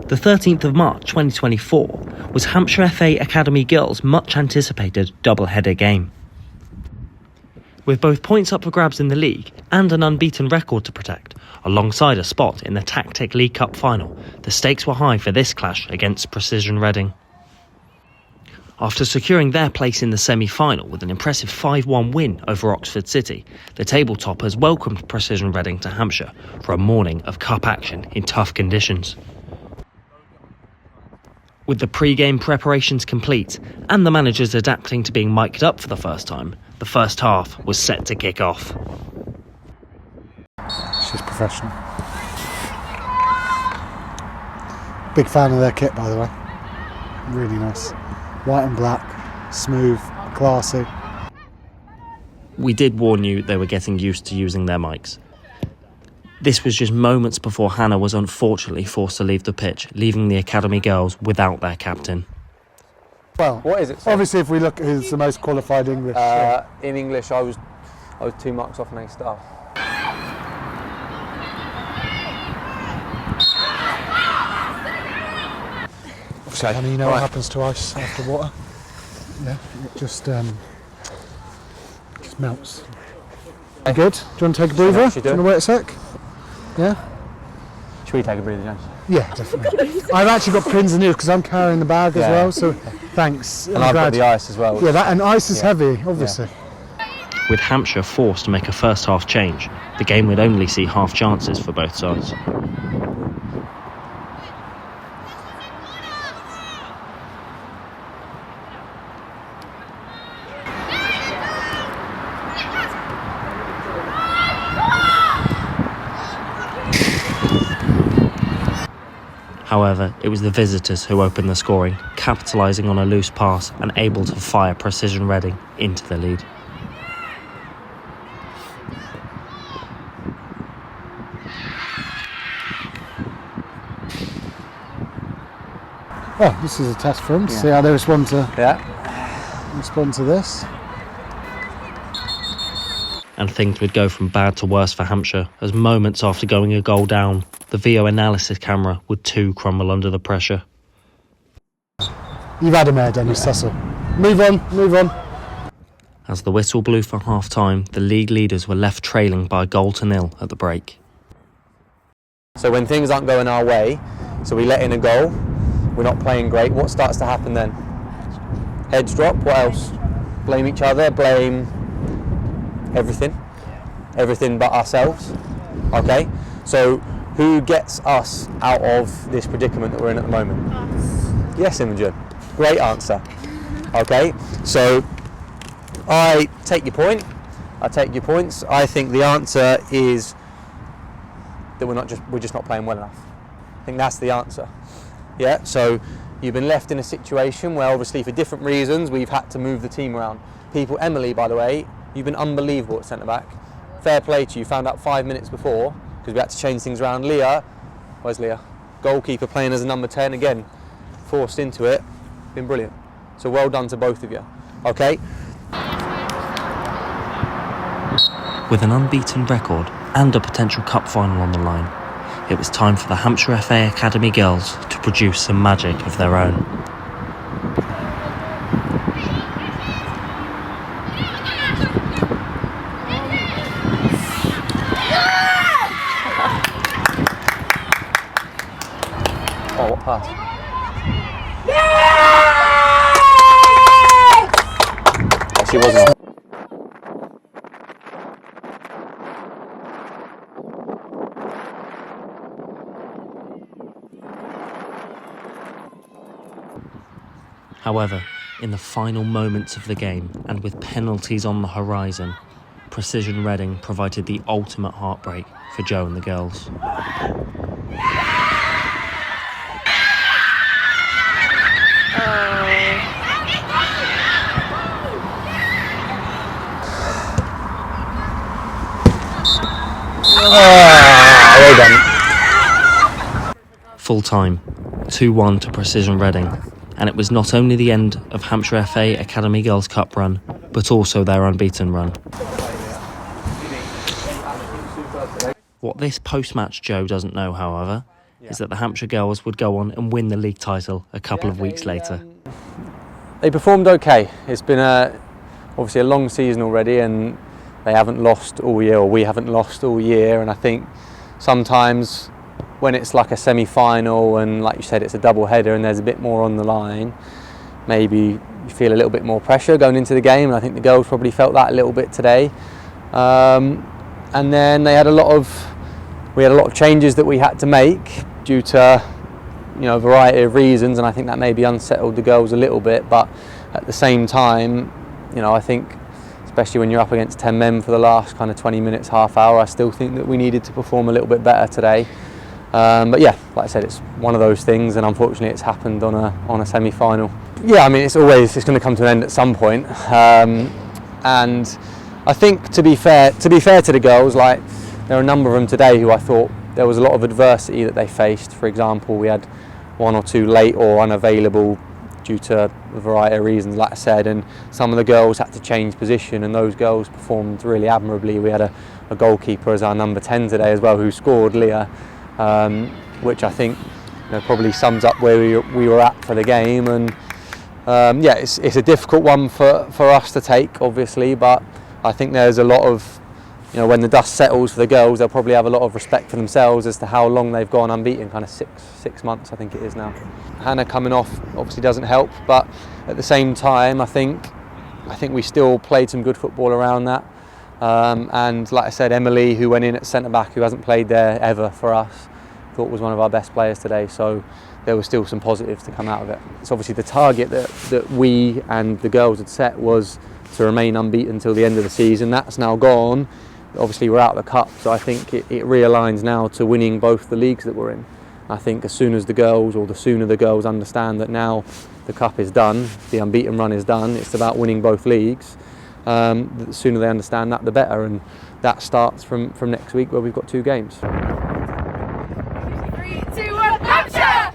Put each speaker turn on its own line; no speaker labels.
The 13th of March 2024 was Hampshire FA Academy Girls' much anticipated double-header game. With both points up for grabs in the league and an unbeaten record to protect, alongside a spot in the Tactic League Cup final, the stakes were high for this clash against Procision Reading. After securing their place in the semi-final with an impressive 5-1 win over Oxford City, the table toppers welcomed Procision Reading to Hampshire for a morning of cup action in tough conditions. With the pre-game preparations complete and the managers adapting to being mic'd up for the first time, the first half was set to kick off.
She's professional. Big fan of their kit, by the way. Really nice. White and black, smooth, classy.
We did warn you they were getting used to using their mics. This was just moments before Hannah was unfortunately forced to leave the pitch, leaving the Academy girls without their captain.
Well,
what is it, sir?
Obviously, if we look at who's the most qualified English.
In English, I was 2 marks off an A star.
Okay. And you know what happens to ice after water? Yeah, it just melts. You good? Do you want to take a breather? Do you want to wait a sec? Yeah?
Should we take a breather, James?
Yeah, definitely. I've actually got pins and needles because I'm carrying the bag as well, so thanks.
And I've got the ice as well.
Yeah, and ice is heavy, obviously.
Yeah. With Hampshire forced to make a first half change, the game would only see half chances for both sides. However, it was the visitors who opened the scoring, capitalising on a loose pass and able to fire Procision Reading into the lead.
Oh, this is a test for them to see how they respond to this.
And things would go from bad to worse for Hampshire, as moments after going a goal down, the VO analysis camera would too crumble under the pressure.
You've had him there, Dennis Cecil. Move on.
As the whistle blew for half-time, the league leaders were left trailing by a 0-0 at the break.
So when things aren't going our way, so we let in a goal, we're not playing great, what starts to happen then? Heads drop, what else? Blame each other, blame everything but ourselves. Okay, so who gets us out of this predicament that we're in at the moment? Us. Yes, Imogen. Great answer. Okay, so I take your point. I take your points. I think the answer is that we're just not playing well enough. I think that's the answer. Yeah. So you've been left in a situation where obviously for different reasons we've had to move the team around. Emily, by the way, you've been unbelievable at centre back. Fair play to you. Found out 5 minutes before because we had to change things around. Leah, where's Leah? Goalkeeper playing as a number 10 again, forced into it. Been brilliant. So well done to both of you. Okay.
With an unbeaten record and a potential cup final on the line, it was time for the Hampshire FA Academy Girls to produce some magic of their own.
Oh, what pass? Oh, she wasn't.
However, in the final moments of the game, and with penalties on the horizon, Procision Reading provided the ultimate heartbreak for Jo and the girls.
Well done.
Full time, 2-1 to Procision Reading, and it was not only the end of Hampshire FA Academy Girls Cup run, but also their unbeaten run. What this post-match Jo doesn't know, however, is that the Hampshire girls would go on and win the league title a couple of weeks later.
They performed okay. It's been obviously a long season already, and they haven't lost all year, or we haven't lost all year, and I think sometimes when it's like a semi-final and, like you said, it's a double header and there's a bit more on the line, maybe you feel a little bit more pressure going into the game, and I think the girls probably felt that a little bit today. And then we had a lot of changes that we had to make due to a variety of reasons, and I think that maybe unsettled the girls a little bit. But at the same time, I think especially when you're up against 10 men for the last kind of 20 minutes, half hour, I still think that we needed to perform a little bit better today. But yeah, like I said, it's one of those things, and unfortunately it's happened on a semi-final. Yeah, I mean, it's going to come to an end at some point. And I think, to be fair to the girls, like, there are a number of them today who I thought there was a lot of adversity that they faced. For example, we had one or two late or unavailable due to a variety of reasons, like I said, and some of the girls had to change position, and those girls performed really admirably. We had a goalkeeper as our number 10 today as well, who scored, Leah, which I think probably sums up where we were at for the game. And yeah, it's a difficult one for us to take, obviously, but I think there's a lot of, when the dust settles for the girls, they'll probably have a lot of respect for themselves as to how long they've gone unbeaten, kind of six months I think it is now. Hannah coming off obviously doesn't help, but at the same time I think we still played some good football around that. And like I said, Emily, who went in at centre-back, who hasn't played there ever for us, thought was one of our best players today, so there was still some positives to come out of it. It's obviously the target that we and the girls had set was to remain unbeaten until the end of the season. That's now gone. Obviously we're out of the cup, so I think it realigns now to winning both the leagues that we're in. I think the sooner the girls understand that now the cup is done, the unbeaten run is done, it's about winning both leagues, the sooner they understand that, the better, and that starts from next week, where we've got 2 games.
3, 2, 1, Hampshire!